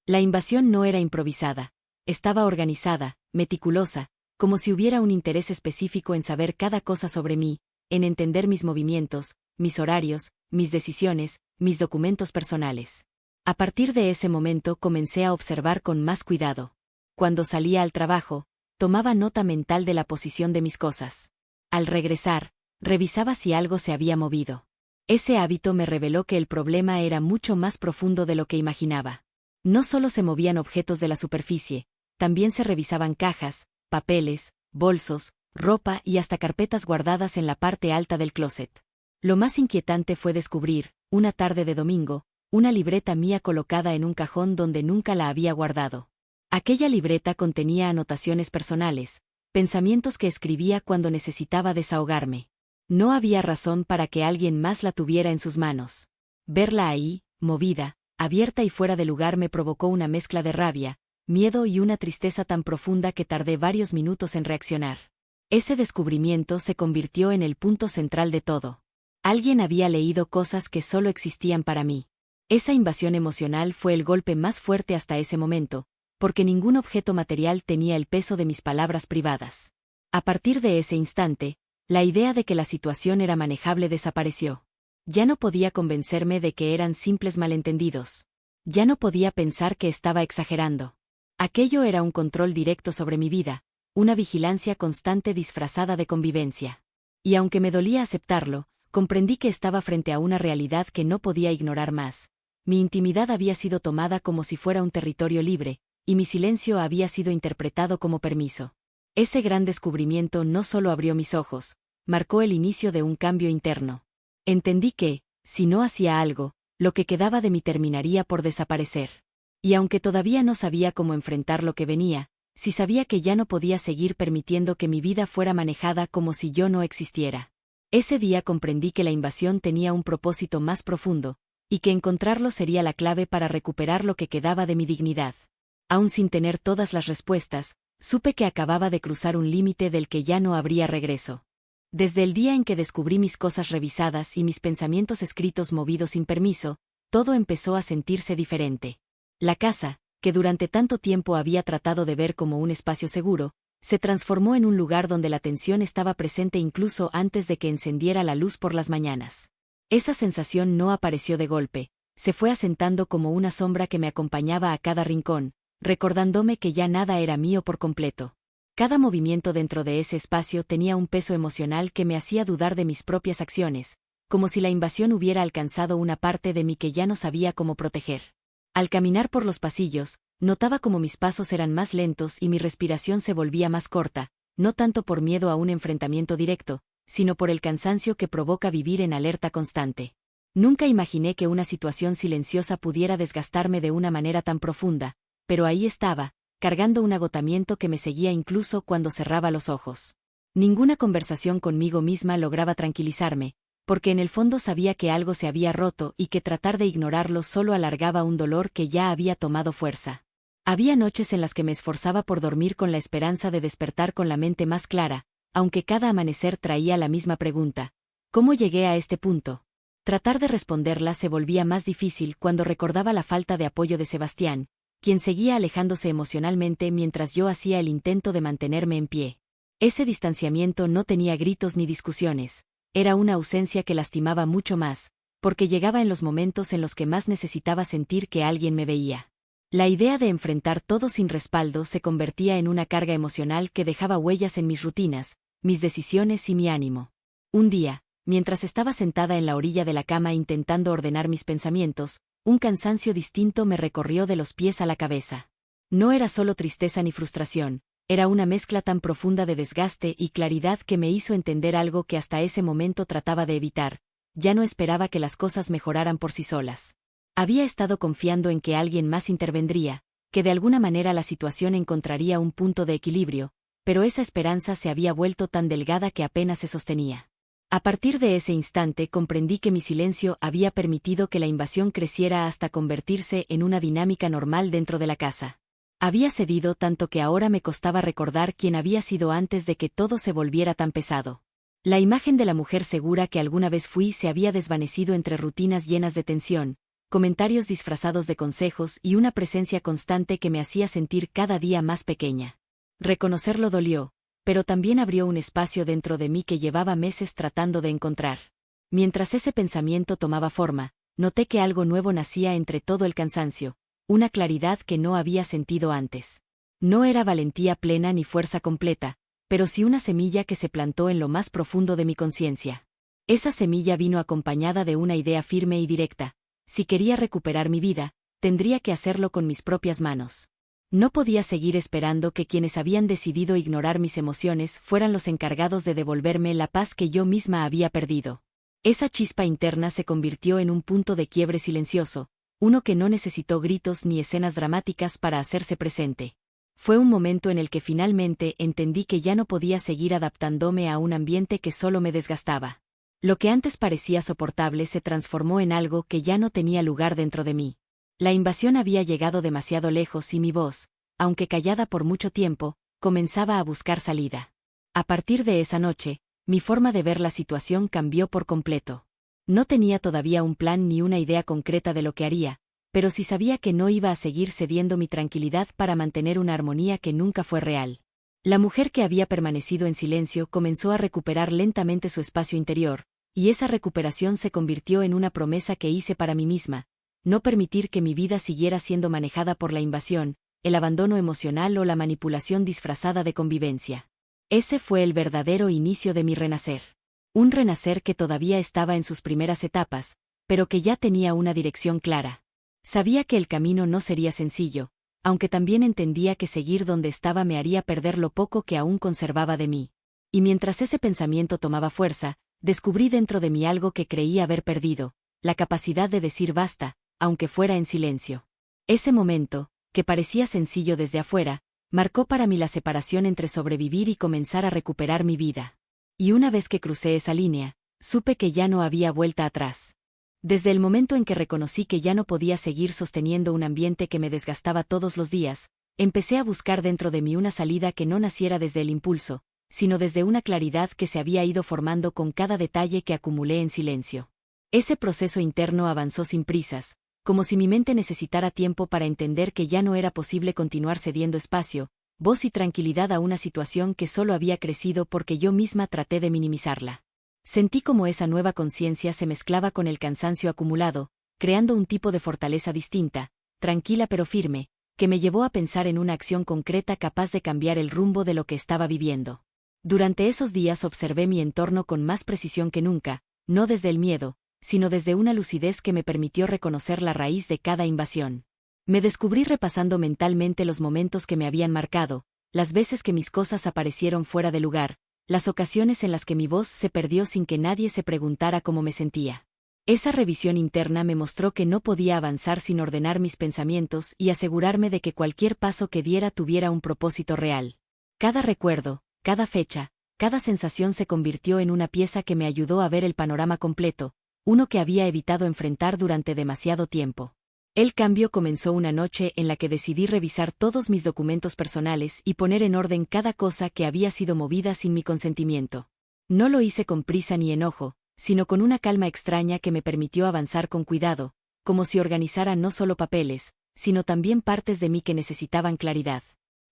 La invasión no era improvisada, estaba organizada, meticulosa, como si hubiera un interés específico en saber cada cosa sobre mí, en entender mis movimientos, mis horarios, mis decisiones, mis documentos personales. A partir de ese momento comencé a observar con más cuidado. Cuando salía al trabajo, tomaba nota mental de la posición de mis cosas. Al regresar, revisaba si algo se había movido. Ese hábito me reveló que el problema era mucho más profundo de lo que imaginaba. No solo se movían objetos de la superficie, también se revisaban cajas, papeles, bolsos, ropa y hasta carpetas guardadas en la parte alta del closet. Lo más inquietante fue descubrir, una tarde de domingo, una libreta mía colocada en un cajón donde nunca la había guardado. Aquella libreta contenía anotaciones personales, pensamientos que escribía cuando necesitaba desahogarme. No había razón para que alguien más la tuviera en sus manos. Verla ahí, movida, abierta y fuera de lugar me provocó una mezcla de rabia, miedo y una tristeza tan profunda que tardé varios minutos en reaccionar. Ese descubrimiento se convirtió en el punto central de todo. Alguien había leído cosas que solo existían para mí. Esa invasión emocional fue el golpe más fuerte hasta ese momento, porque ningún objeto material tenía el peso de mis palabras privadas. A partir de ese instante, la idea de que la situación era manejable desapareció. Ya no podía convencerme de que eran simples malentendidos. Ya no podía pensar que estaba exagerando. Aquello era un control directo sobre mi vida, una vigilancia constante disfrazada de convivencia. Y aunque me dolía aceptarlo, comprendí que estaba frente a una realidad que no podía ignorar más. Mi intimidad había sido tomada como si fuera un territorio libre, y mi silencio había sido interpretado como permiso. Ese gran descubrimiento no solo abrió mis ojos, marcó el inicio de un cambio interno. Entendí que, si no hacía algo, lo que quedaba de mí terminaría por desaparecer. Y aunque todavía no sabía cómo enfrentar lo que venía, sí sabía que ya no podía seguir permitiendo que mi vida fuera manejada como si yo no existiera. Ese día comprendí que la invasión tenía un propósito más profundo, y que encontrarlo sería la clave para recuperar lo que quedaba de mi dignidad. Aún sin tener todas las respuestas, supe que acababa de cruzar un límite del que ya no habría regreso. Desde el día en que descubrí mis cosas revisadas y mis pensamientos escritos movidos sin permiso, todo empezó a sentirse diferente. La casa, que durante tanto tiempo había tratado de ver como un espacio seguro, se transformó en un lugar donde la tensión estaba presente incluso antes de que encendiera la luz por las mañanas. Esa sensación no apareció de golpe, se fue asentando como una sombra que me acompañaba a cada rincón, recordándome que ya nada era mío por completo. Cada movimiento dentro de ese espacio tenía un peso emocional que me hacía dudar de mis propias acciones, como si la invasión hubiera alcanzado una parte de mí que ya no sabía cómo proteger. Al caminar por los pasillos, notaba como mis pasos eran más lentos y mi respiración se volvía más corta, no tanto por miedo a un enfrentamiento directo, sino por el cansancio que provoca vivir en alerta constante. Nunca imaginé que una situación silenciosa pudiera desgastarme de una manera tan profunda, pero ahí estaba, cargando un agotamiento que me seguía incluso cuando cerraba los ojos. Ninguna conversación conmigo misma lograba tranquilizarme, porque en el fondo sabía que algo se había roto y que tratar de ignorarlo solo alargaba un dolor que ya había tomado fuerza. Había noches en las que me esforzaba por dormir con la esperanza de despertar con la mente más clara, aunque cada amanecer traía la misma pregunta: ¿cómo llegué a este punto? Tratar de responderla se volvía más difícil cuando recordaba la falta de apoyo de Sebastián, quien seguía alejándose emocionalmente mientras yo hacía el intento de mantenerme en pie. Ese distanciamiento no tenía gritos ni discusiones, era una ausencia que lastimaba mucho más, porque llegaba en los momentos en los que más necesitaba sentir que alguien me veía. La idea de enfrentar todo sin respaldo se convertía en una carga emocional que dejaba huellas en mis rutinas, mis decisiones y mi ánimo. Un día, mientras estaba sentada en la orilla de la cama intentando ordenar mis pensamientos, un cansancio distinto me recorrió de los pies a la cabeza. No era solo tristeza ni frustración, era una mezcla tan profunda de desgaste y claridad que me hizo entender algo que hasta ese momento trataba de evitar: ya no esperaba que las cosas mejoraran por sí solas. Había estado confiando en que alguien más intervendría, que de alguna manera la situación encontraría un punto de equilibrio, pero esa esperanza se había vuelto tan delgada que apenas se sostenía. A partir de ese instante comprendí que mi silencio había permitido que la invasión creciera hasta convertirse en una dinámica normal dentro de la casa. Había cedido tanto que ahora me costaba recordar quién había sido antes de que todo se volviera tan pesado. La imagen de la mujer segura que alguna vez fui se había desvanecido entre rutinas llenas de tensión, comentarios disfrazados de consejos y una presencia constante que me hacía sentir cada día más pequeña. Reconocerlo dolió, pero también abrió un espacio dentro de mí que llevaba meses tratando de encontrar. Mientras ese pensamiento tomaba forma, noté que algo nuevo nacía entre todo el cansancio, una claridad que no había sentido antes. No era valentía plena ni fuerza completa, pero sí una semilla que se plantó en lo más profundo de mi conciencia. Esa semilla vino acompañada de una idea firme y directa: si quería recuperar mi vida, tendría que hacerlo con mis propias manos. No podía seguir esperando que quienes habían decidido ignorar mis emociones fueran los encargados de devolverme la paz que yo misma había perdido. Esa chispa interna se convirtió en un punto de quiebre silencioso, uno que no necesitó gritos ni escenas dramáticas para hacerse presente. Fue un momento en el que finalmente entendí que ya no podía seguir adaptándome a un ambiente que solo me desgastaba. Lo que antes parecía soportable se transformó en algo que ya no tenía lugar dentro de mí. La invasión había llegado demasiado lejos y mi voz, aunque callada por mucho tiempo, comenzaba a buscar salida. A partir de esa noche, mi forma de ver la situación cambió por completo. No tenía todavía un plan ni una idea concreta de lo que haría, pero sí sabía que no iba a seguir cediendo mi tranquilidad para mantener una armonía que nunca fue real. La mujer que había permanecido en silencio comenzó a recuperar lentamente su espacio interior, y esa recuperación se convirtió en una promesa que hice para mí misma: no permitir que mi vida siguiera siendo manejada por la invasión, el abandono emocional o la manipulación disfrazada de convivencia. Ese fue el verdadero inicio de mi renacer. Un renacer que todavía estaba en sus primeras etapas, pero que ya tenía una dirección clara. Sabía que el camino no sería sencillo, aunque también entendía que seguir donde estaba me haría perder lo poco que aún conservaba de mí. Y mientras ese pensamiento tomaba fuerza, descubrí dentro de mí algo que creía haber perdido: la capacidad de decir basta, aunque fuera en silencio. Ese momento, que parecía sencillo desde afuera, marcó para mí la separación entre sobrevivir y comenzar a recuperar mi vida. Y una vez que crucé esa línea, supe que ya no había vuelta atrás. Desde el momento en que reconocí que ya no podía seguir sosteniendo un ambiente que me desgastaba todos los días, empecé a buscar dentro de mí una salida que no naciera desde el impulso, sino desde una claridad que se había ido formando con cada detalle que acumulé en silencio. Ese proceso interno avanzó sin prisas, como si mi mente necesitara tiempo para entender que ya no era posible continuar cediendo espacio, voz y tranquilidad a una situación que solo había crecido porque yo misma traté de minimizarla. Sentí como esa nueva conciencia se mezclaba con el cansancio acumulado, creando un tipo de fortaleza distinta, tranquila pero firme, que me llevó a pensar en una acción concreta capaz de cambiar el rumbo de lo que estaba viviendo. Durante esos días observé mi entorno con más precisión que nunca, no desde el miedo, sino desde una lucidez que me permitió reconocer la raíz de cada invasión. Me descubrí repasando mentalmente los momentos que me habían marcado, las veces que mis cosas aparecieron fuera de lugar, las ocasiones en las que mi voz se perdió sin que nadie se preguntara cómo me sentía. Esa revisión interna me mostró que no podía avanzar sin ordenar mis pensamientos y asegurarme de que cualquier paso que diera tuviera un propósito real. Cada recuerdo, cada fecha, cada sensación se convirtió en una pieza que me ayudó a ver el panorama completo, uno que había evitado enfrentar durante demasiado tiempo. El cambio comenzó una noche en la que decidí revisar todos mis documentos personales y poner en orden cada cosa que había sido movida sin mi consentimiento. No lo hice con prisa ni enojo, sino con una calma extraña que me permitió avanzar con cuidado, como si organizara no solo papeles, sino también partes de mí que necesitaban claridad.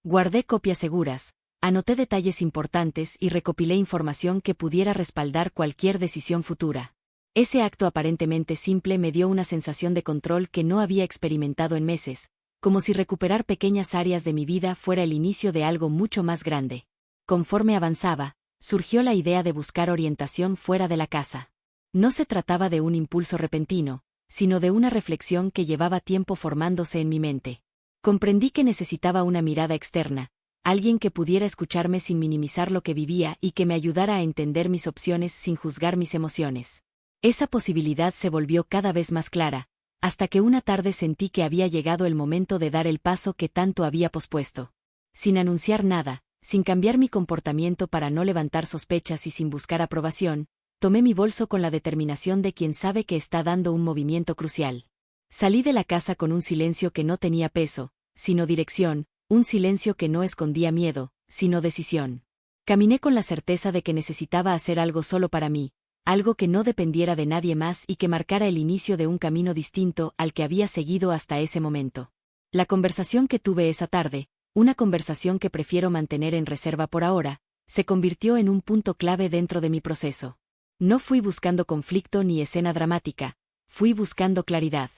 Guardé copias seguras, anoté detalles importantes y recopilé información que pudiera respaldar cualquier decisión futura. Ese acto aparentemente simple me dio una sensación de control que no había experimentado en meses, como si recuperar pequeñas áreas de mi vida fuera el inicio de algo mucho más grande. Conforme avanzaba, surgió la idea de buscar orientación fuera de la casa. No se trataba de un impulso repentino, sino de una reflexión que llevaba tiempo formándose en mi mente. Comprendí que necesitaba una mirada externa, alguien que pudiera escucharme sin minimizar lo que vivía y que me ayudara a entender mis opciones sin juzgar mis emociones. Esa posibilidad se volvió cada vez más clara, hasta que una tarde sentí que había llegado el momento de dar el paso que tanto había pospuesto. Sin anunciar nada, sin cambiar mi comportamiento para no levantar sospechas y sin buscar aprobación, tomé mi bolso con la determinación de quien sabe que está dando un movimiento crucial. Salí de la casa con un silencio que no tenía peso, sino dirección, un silencio que no escondía miedo, sino decisión. Caminé con la certeza de que necesitaba hacer algo solo para mí, algo que no dependiera de nadie más y que marcara el inicio de un camino distinto al que había seguido hasta ese momento. La conversación que tuve esa tarde, una conversación que prefiero mantener en reserva por ahora, se convirtió en un punto clave dentro de mi proceso. No fui buscando conflicto ni escena dramática, fui buscando claridad.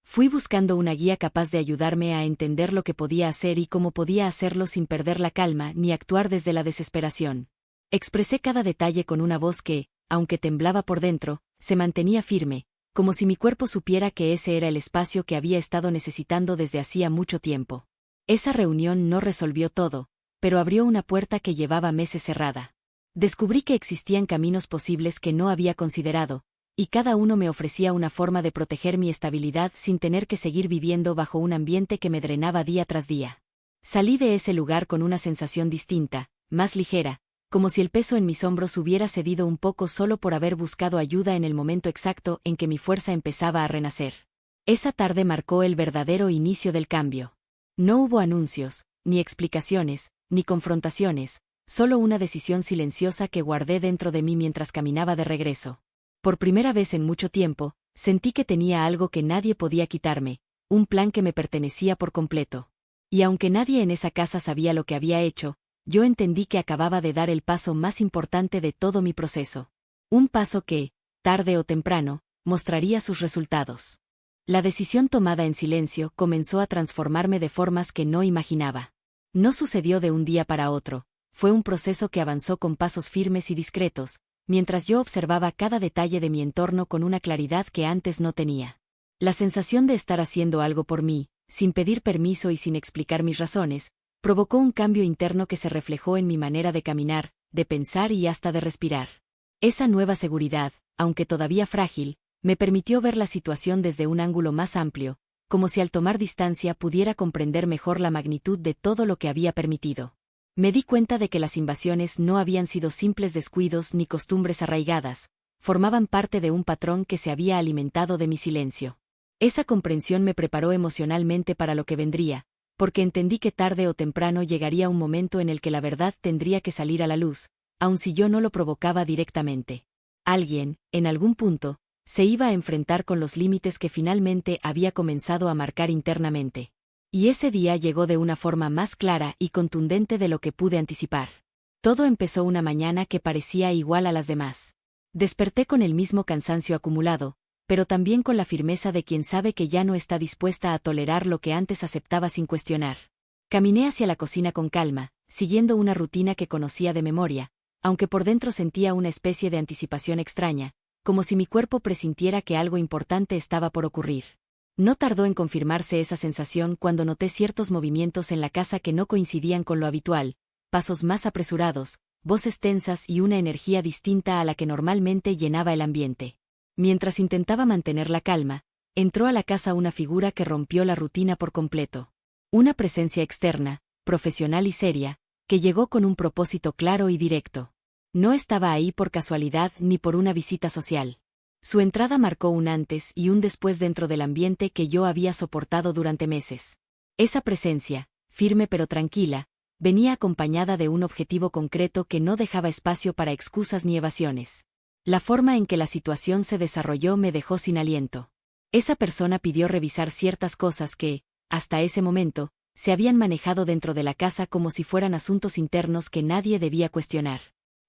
Fui buscando una guía capaz de ayudarme a entender lo que podía hacer y cómo podía hacerlo sin perder la calma ni actuar desde la desesperación. Expresé cada detalle con una voz que, aunque temblaba por dentro, se mantenía firme, como si mi cuerpo supiera que ese era el espacio que había estado necesitando desde hacía mucho tiempo. Esa reunión no resolvió todo, pero abrió una puerta que llevaba meses cerrada. Descubrí que existían caminos posibles que no había considerado, y cada uno me ofrecía una forma de proteger mi estabilidad sin tener que seguir viviendo bajo un ambiente que me drenaba día tras día. Salí de ese lugar con una sensación distinta, más ligera, como si el peso en mis hombros hubiera cedido un poco solo por haber buscado ayuda en el momento exacto en que mi fuerza empezaba a renacer. Esa tarde marcó el verdadero inicio del cambio. No hubo anuncios, ni explicaciones, ni confrontaciones, solo una decisión silenciosa que guardé dentro de mí mientras caminaba de regreso. Por primera vez en mucho tiempo, sentí que tenía algo que nadie podía quitarme, un plan que me pertenecía por completo. Y aunque nadie en esa casa sabía lo que había hecho, yo entendí que acababa de dar el paso más importante de todo mi proceso. Un paso que, tarde o temprano, mostraría sus resultados. La decisión tomada en silencio comenzó a transformarme de formas que no imaginaba. No sucedió de un día para otro, fue un proceso que avanzó con pasos firmes y discretos, mientras yo observaba cada detalle de mi entorno con una claridad que antes no tenía. La sensación de estar haciendo algo por mí, sin pedir permiso y sin explicar mis razones, provocó un cambio interno que se reflejó en mi manera de caminar, de pensar y hasta de respirar. Esa nueva seguridad, aunque todavía frágil, me permitió ver la situación desde un ángulo más amplio, como si al tomar distancia pudiera comprender mejor la magnitud de todo lo que había permitido. Me di cuenta de que las invasiones no habían sido simples descuidos ni costumbres arraigadas, formaban parte de un patrón que se había alimentado de mi silencio. Esa comprensión me preparó emocionalmente para lo que vendría, porque entendí que tarde o temprano llegaría un momento en el que la verdad tendría que salir a la luz, aun si yo no lo provocaba directamente. Alguien, en algún punto, se iba a enfrentar con los límites que finalmente había comenzado a marcar internamente. Y ese día llegó de una forma más clara y contundente de lo que pude anticipar. Todo empezó una mañana que parecía igual a las demás. Desperté con el mismo cansancio acumulado, pero también con la firmeza de quien sabe que ya no está dispuesta a tolerar lo que antes aceptaba sin cuestionar. Caminé hacia la cocina con calma, siguiendo una rutina que conocía de memoria, aunque por dentro sentía una especie de anticipación extraña, como si mi cuerpo presintiera que algo importante estaba por ocurrir. No tardó en confirmarse esa sensación cuando noté ciertos movimientos en la casa que no coincidían con lo habitual, pasos más apresurados, voces tensas y una energía distinta a la que normalmente llenaba el ambiente. Mientras intentaba mantener la calma, entró a la casa una figura que rompió la rutina por completo. Una presencia externa, profesional y seria, que llegó con un propósito claro y directo. No estaba ahí por casualidad ni por una visita social. Su entrada marcó un antes y un después dentro del ambiente que yo había soportado durante meses. Esa presencia, firme pero tranquila, venía acompañada de un objetivo concreto que no dejaba espacio para excusas ni evasiones. La forma en que la situación se desarrolló me dejó sin aliento. Esa persona pidió revisar ciertas cosas que, hasta ese momento, se habían manejado dentro de la casa como si fueran asuntos internos que nadie debía cuestionar.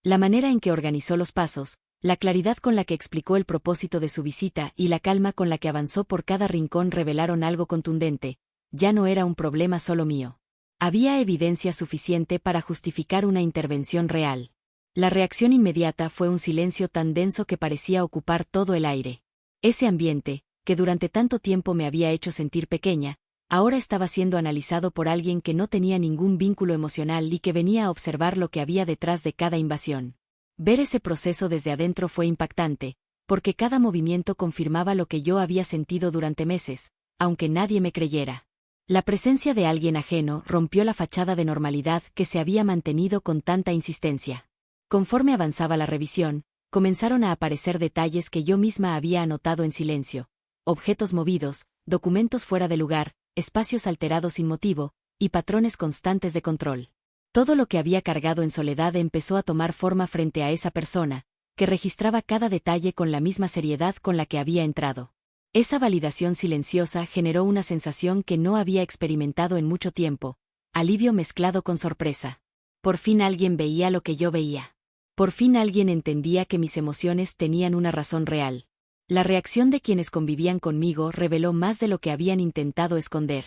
La manera en que organizó los pasos, la claridad con la que explicó el propósito de su visita y la calma con la que avanzó por cada rincón revelaron algo contundente. Ya no era un problema solo mío. Había evidencia suficiente para justificar una intervención real. La reacción inmediata fue un silencio tan denso que parecía ocupar todo el aire. Ese ambiente, que durante tanto tiempo me había hecho sentir pequeña, ahora estaba siendo analizado por alguien que no tenía ningún vínculo emocional y que venía a observar lo que había detrás de cada invasión. Ver ese proceso desde adentro fue impactante, porque cada movimiento confirmaba lo que yo había sentido durante meses, aunque nadie me creyera. La presencia de alguien ajeno rompió la fachada de normalidad que se había mantenido con tanta insistencia. Conforme avanzaba la revisión, comenzaron a aparecer detalles que yo misma había anotado en silencio. Objetos movidos, documentos fuera de lugar, espacios alterados sin motivo, y patrones constantes de control. Todo lo que había cargado en soledad empezó a tomar forma frente a esa persona, que registraba cada detalle con la misma seriedad con la que había entrado. Esa validación silenciosa generó una sensación que no había experimentado en mucho tiempo, alivio mezclado con sorpresa. Por fin alguien veía lo que yo veía. Por fin alguien entendía que mis emociones tenían una razón real. La reacción de quienes convivían conmigo reveló más de lo que habían intentado esconder.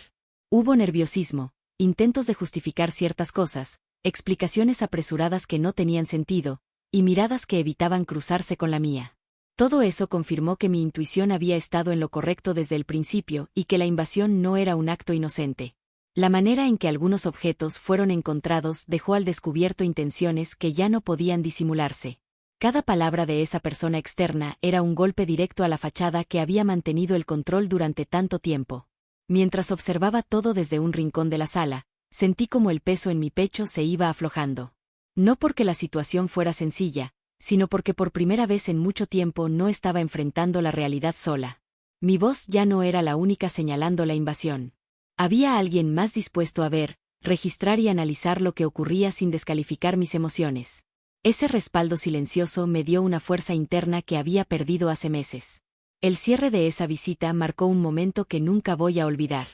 Hubo nerviosismo, intentos de justificar ciertas cosas, explicaciones apresuradas que no tenían sentido, y miradas que evitaban cruzarse con la mía. Todo eso confirmó que mi intuición había estado en lo correcto desde el principio y que la invasión no era un acto inocente. La manera en que algunos objetos fueron encontrados dejó al descubierto intenciones que ya no podían disimularse. Cada palabra de esa persona externa era un golpe directo a la fachada que había mantenido el control durante tanto tiempo. Mientras observaba todo desde un rincón de la sala, sentí como el peso en mi pecho se iba aflojando. No porque la situación fuera sencilla, sino porque por primera vez en mucho tiempo no estaba enfrentando la realidad sola. Mi voz ya no era la única señalando la invasión. Había alguien más dispuesto a ver, registrar y analizar lo que ocurría sin descalificar mis emociones. Ese respaldo silencioso me dio una fuerza interna que había perdido hace meses. El cierre de esa visita marcó un momento que nunca voy a olvidar.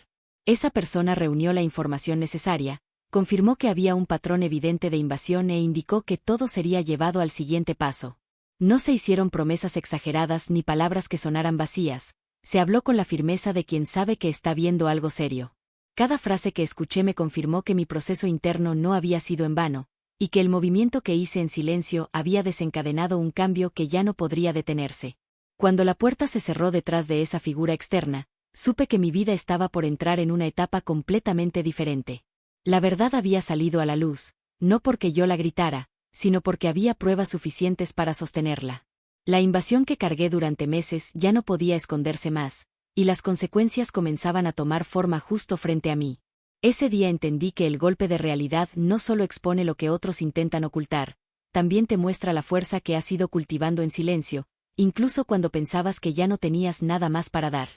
Esa persona reunió la información necesaria, confirmó que había un patrón evidente de invasión e indicó que todo sería llevado al siguiente paso. No se hicieron promesas exageradas ni palabras que sonaran vacías, se habló con la firmeza de quien sabe que está viendo algo serio. Cada frase que escuché me confirmó que mi proceso interno no había sido en vano, y que el movimiento que hice en silencio había desencadenado un cambio que ya no podría detenerse. Cuando la puerta se cerró detrás de esa figura externa, supe que mi vida estaba por entrar en una etapa completamente diferente. La verdad había salido a la luz, no porque yo la gritara, sino porque había pruebas suficientes para sostenerla. La invasión que cargué durante meses ya no podía esconderse más, y las consecuencias comenzaban a tomar forma justo frente a mí. Ese día entendí que el golpe de realidad no solo expone lo que otros intentan ocultar, también te muestra la fuerza que has ido cultivando en silencio, incluso cuando pensabas que ya no tenías nada más para dar.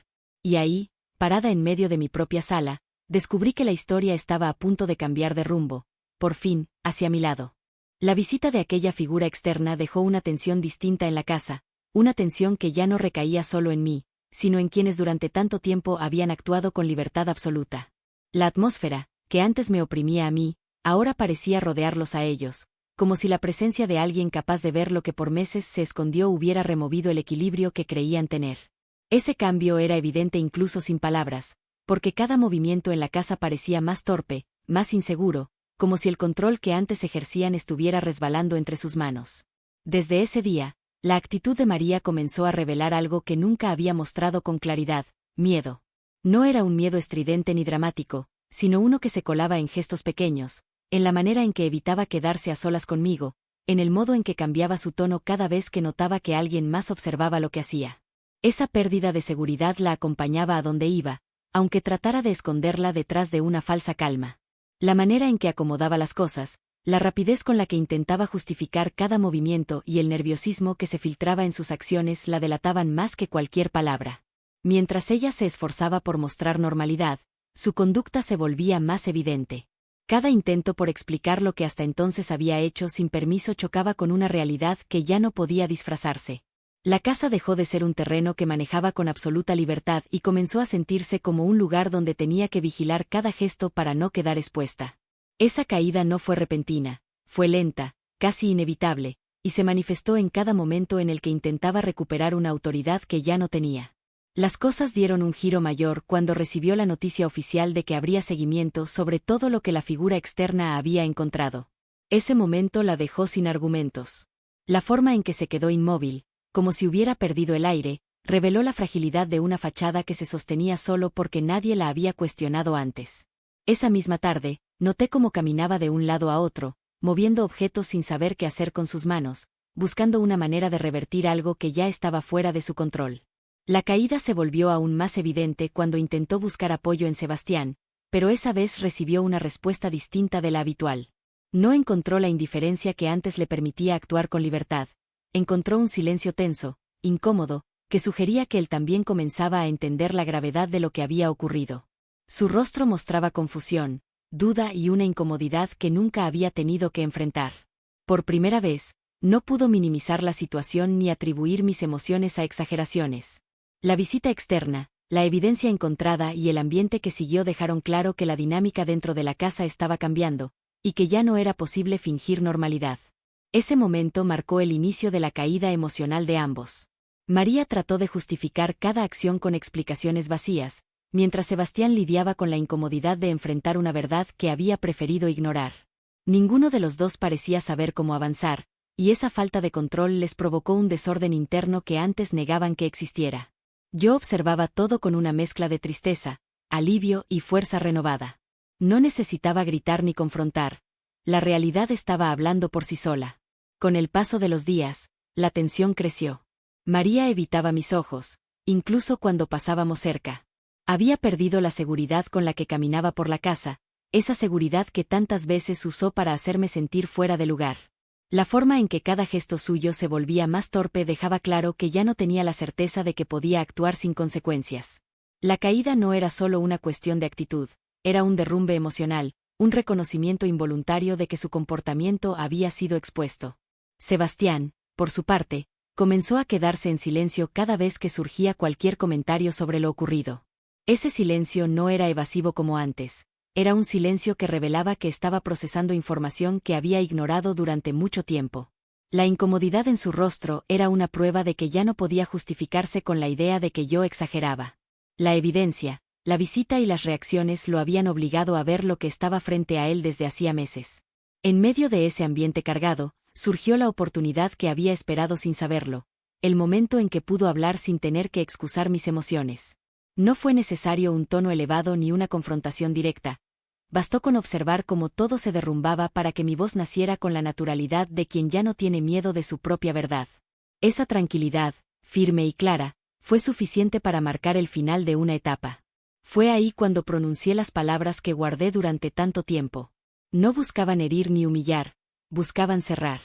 Y ahí, parada en medio de mi propia sala, descubrí que la historia estaba a punto de cambiar de rumbo, por fin, hacia mi lado. La visita de aquella figura externa dejó una tensión distinta en la casa, una tensión que ya no recaía solo en mí, sino en quienes durante tanto tiempo habían actuado con libertad absoluta. La atmósfera, que antes me oprimía a mí, ahora parecía rodearlos a ellos, como si la presencia de alguien capaz de ver lo que por meses se escondió hubiera removido el equilibrio que creían tener. Ese cambio era evidente incluso sin palabras, porque cada movimiento en la casa parecía más torpe, más inseguro, como si el control que antes ejercían estuviera resbalando entre sus manos. Desde ese día, la actitud de María comenzó a revelar algo que nunca había mostrado con claridad: miedo. No era un miedo estridente ni dramático, sino uno que se colaba en gestos pequeños, en la manera en que evitaba quedarse a solas conmigo, en el modo en que cambiaba su tono cada vez que notaba que alguien más observaba lo que hacía. Esa pérdida de seguridad la acompañaba a donde iba, aunque tratara de esconderla detrás de una falsa calma. La manera en que acomodaba las cosas, la rapidez con la que intentaba justificar cada movimiento y el nerviosismo que se filtraba en sus acciones la delataban más que cualquier palabra. Mientras ella se esforzaba por mostrar normalidad, su conducta se volvía más evidente. Cada intento por explicar lo que hasta entonces había hecho sin permiso chocaba con una realidad que ya no podía disfrazarse. La casa dejó de ser un terreno que manejaba con absoluta libertad y comenzó a sentirse como un lugar donde tenía que vigilar cada gesto para no quedar expuesta. Esa caída no fue repentina, fue lenta, casi inevitable, y se manifestó en cada momento en el que intentaba recuperar una autoridad que ya no tenía. Las cosas dieron un giro mayor cuando recibió la noticia oficial de que habría seguimiento sobre todo lo que la figura externa había encontrado. Ese momento la dejó sin argumentos. La forma en que se quedó inmóvil, como si hubiera perdido el aire, reveló la fragilidad de una fachada que se sostenía solo porque nadie la había cuestionado antes. Esa misma tarde, noté cómo caminaba de un lado a otro, moviendo objetos sin saber qué hacer con sus manos, buscando una manera de revertir algo que ya estaba fuera de su control. La caída se volvió aún más evidente cuando intentó buscar apoyo en Sebastián, pero esa vez recibió una respuesta distinta de la habitual. No encontró la indiferencia que antes le permitía actuar con libertad, encontró un silencio tenso, incómodo, que sugería que él también comenzaba a entender la gravedad de lo que había ocurrido. Su rostro mostraba confusión, duda y una incomodidad que nunca había tenido que enfrentar. Por primera vez, no pudo minimizar la situación ni atribuir mis emociones a exageraciones. La visita externa, la evidencia encontrada y el ambiente que siguió dejaron claro que la dinámica dentro de la casa estaba cambiando, y que ya no era posible fingir normalidad. Ese momento marcó el inicio de la caída emocional de ambos. María trató de justificar cada acción con explicaciones vacías, mientras Sebastián lidiaba con la incomodidad de enfrentar una verdad que había preferido ignorar. Ninguno de los dos parecía saber cómo avanzar, y esa falta de control les provocó un desorden interno que antes negaban que existiera. Yo observaba todo con una mezcla de tristeza, alivio y fuerza renovada. No necesitaba gritar ni confrontar. La realidad estaba hablando por sí sola. Con el paso de los días, la tensión creció. María evitaba mis ojos, incluso cuando pasábamos cerca. Había perdido la seguridad con la que caminaba por la casa, esa seguridad que tantas veces usó para hacerme sentir fuera de lugar. La forma en que cada gesto suyo se volvía más torpe dejaba claro que ya no tenía la certeza de que podía actuar sin consecuencias. La caída no era solo una cuestión de actitud, era un derrumbe emocional, un reconocimiento involuntario de que su comportamiento había sido expuesto. Sebastián, por su parte, comenzó a quedarse en silencio cada vez que surgía cualquier comentario sobre lo ocurrido. Ese silencio no era evasivo como antes. Era un silencio que revelaba que estaba procesando información que había ignorado durante mucho tiempo. La incomodidad en su rostro era una prueba de que ya no podía justificarse con la idea de que yo exageraba. La evidencia, la visita y las reacciones lo habían obligado a ver lo que estaba frente a él desde hacía meses. En medio de ese ambiente cargado, surgió la oportunidad que había esperado sin saberlo, el momento en que pudo hablar sin tener que excusar mis emociones. No fue necesario un tono elevado ni una confrontación directa. Bastó con observar cómo todo se derrumbaba para que mi voz naciera con la naturalidad de quien ya no tiene miedo de su propia verdad. Esa tranquilidad, firme y clara, fue suficiente para marcar el final de una etapa. Fue ahí cuando pronuncié las palabras que guardé durante tanto tiempo. No buscaban herir ni humillar, buscaban cerrar.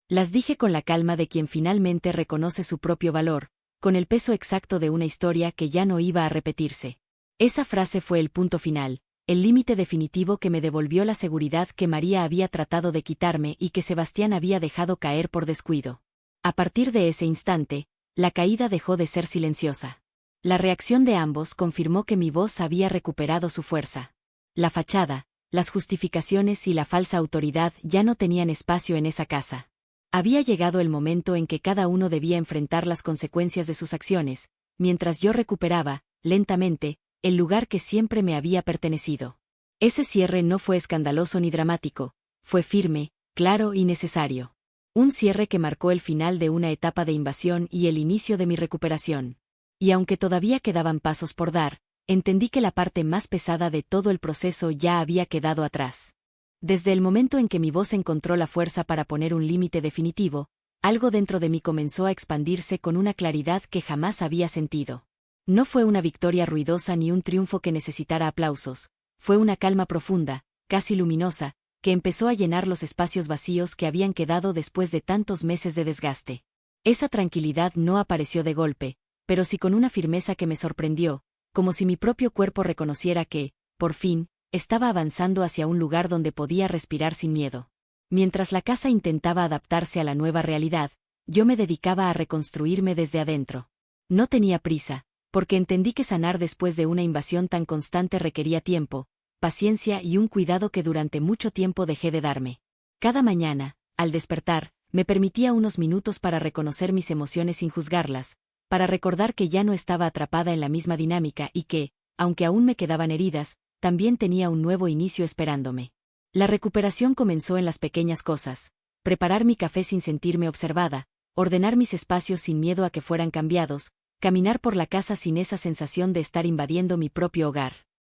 Las dije con la calma de quien finalmente reconoce su propio valor, con el peso exacto de una historia que ya no iba a repetirse. Esa frase fue el punto final, el límite definitivo que me devolvió la seguridad que María había tratado de quitarme y que Sebastián había dejado caer por descuido. A partir de ese instante, la caída dejó de ser silenciosa. La reacción de ambos confirmó que mi voz había recuperado su fuerza. La fachada, las justificaciones y la falsa autoridad ya no tenían espacio en esa casa. Había llegado el momento en que cada uno debía enfrentar las consecuencias de sus acciones, mientras yo recuperaba, lentamente, el lugar que siempre me había pertenecido. Ese cierre no fue escandaloso ni dramático, fue firme, claro y necesario. Un cierre que marcó el final de una etapa de invasión y el inicio de mi recuperación. Y aunque todavía quedaban pasos por dar, entendí que la parte más pesada de todo el proceso ya había quedado atrás. Desde el momento en que mi voz encontró la fuerza para poner un límite definitivo, algo dentro de mí comenzó a expandirse con una claridad que jamás había sentido. No fue una victoria ruidosa ni un triunfo que necesitara aplausos, fue una calma profunda, casi luminosa, que empezó a llenar los espacios vacíos que habían quedado después de tantos meses de desgaste. Esa tranquilidad no apareció de golpe, pero sí con una firmeza que me sorprendió, como si mi propio cuerpo reconociera que, por fin, estaba avanzando hacia un lugar donde podía respirar sin miedo. Mientras la casa intentaba adaptarse a la nueva realidad, yo me dedicaba a reconstruirme desde adentro. No tenía prisa, porque entendí que sanar después de una invasión tan constante requería tiempo, paciencia y un cuidado que durante mucho tiempo dejé de darme. Cada mañana, al despertar, me permitía unos minutos para reconocer mis emociones sin juzgarlas, para recordar que ya no estaba atrapada en la misma dinámica y que, aunque aún me quedaban heridas, también tenía un nuevo inicio esperándome. La recuperación comenzó en las pequeñas cosas: preparar mi café sin sentirme observada, ordenar mis espacios sin miedo a que fueran cambiados, caminar por la casa sin esa sensación de estar invadiendo mi propio hogar.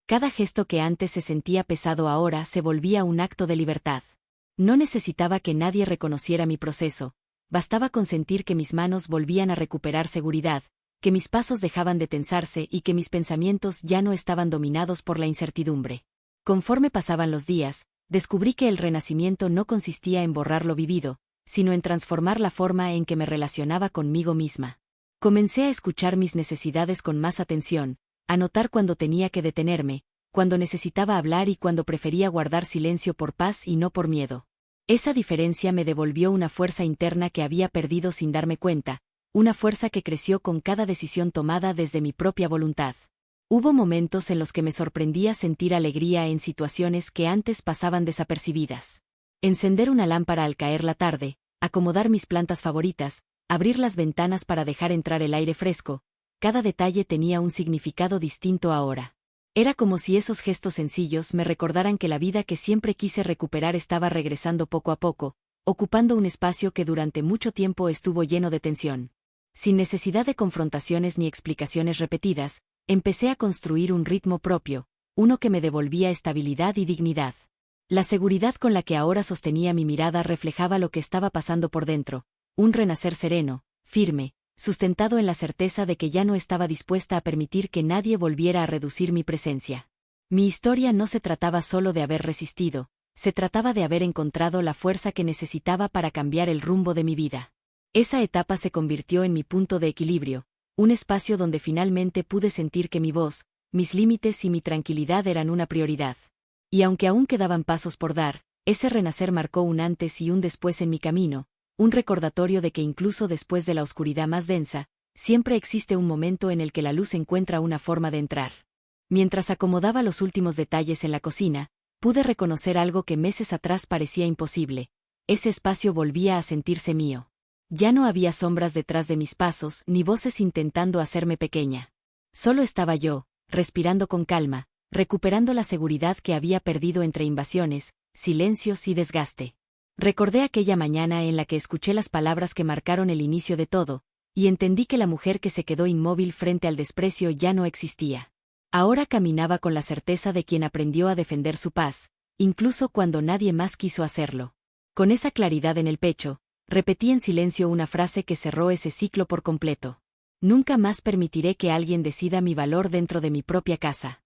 Cada gesto que antes se sentía pesado ahora se volvía un acto de libertad. No necesitaba que nadie reconociera mi proceso, bastaba con sentir que mis manos volvían a recuperar seguridad, que mis pasos dejaban de tensarse y que mis pensamientos ya no estaban dominados por la incertidumbre. Conforme pasaban los días, descubrí que el renacimiento no consistía en borrar lo vivido, sino en transformar la forma en que me relacionaba conmigo misma. Comencé a escuchar mis necesidades con más atención, a notar cuando tenía que detenerme, cuando necesitaba hablar y cuando prefería guardar silencio por paz y no por miedo. Esa diferencia me devolvió una fuerza interna que había perdido sin darme cuenta, una fuerza que creció con cada decisión tomada desde mi propia voluntad. Hubo momentos en los que me sorprendía sentir alegría en situaciones que antes pasaban desapercibidas. Encender una lámpara al caer la tarde, acomodar mis plantas favoritas, abrir las ventanas para dejar entrar el aire fresco, cada detalle tenía un significado distinto ahora. Era como si esos gestos sencillos me recordaran que la vida que siempre quise recuperar estaba regresando poco a poco, ocupando un espacio que durante mucho tiempo estuvo lleno de tensión. Sin necesidad de confrontaciones ni explicaciones repetidas, empecé a construir un ritmo propio, uno que me devolvía estabilidad y dignidad. La seguridad con la que ahora sostenía mi mirada reflejaba lo que estaba pasando por dentro, un renacer sereno, firme, sustentado en la certeza de que ya no estaba dispuesta a permitir que nadie volviera a reducir mi presencia. Mi historia no se trataba solo de haber resistido, se trataba de haber encontrado la fuerza que necesitaba para cambiar el rumbo de mi vida. Esa etapa se convirtió en mi punto de equilibrio, un espacio donde finalmente pude sentir que mi voz, mis límites y mi tranquilidad eran una prioridad. Y aunque aún quedaban pasos por dar, ese renacer marcó un antes y un después en mi camino, un recordatorio de que incluso después de la oscuridad más densa, siempre existe un momento en el que la luz encuentra una forma de entrar. Mientras acomodaba los últimos detalles en la cocina, pude reconocer algo que meses atrás parecía imposible. Ese espacio volvía a sentirse mío. Ya no había sombras detrás de mis pasos ni voces intentando hacerme pequeña. Solo estaba yo, respirando con calma, recuperando la seguridad que había perdido entre invasiones, silencios y desgaste. Recordé aquella mañana en la que escuché las palabras que marcaron el inicio de todo, y entendí que la mujer que se quedó inmóvil frente al desprecio ya no existía. Ahora caminaba con la certeza de quien aprendió a defender su paz, incluso cuando nadie más quiso hacerlo. Con esa claridad en el pecho, repetí en silencio una frase que cerró ese ciclo por completo. Nunca más permitiré que alguien decida mi valor dentro de mi propia casa.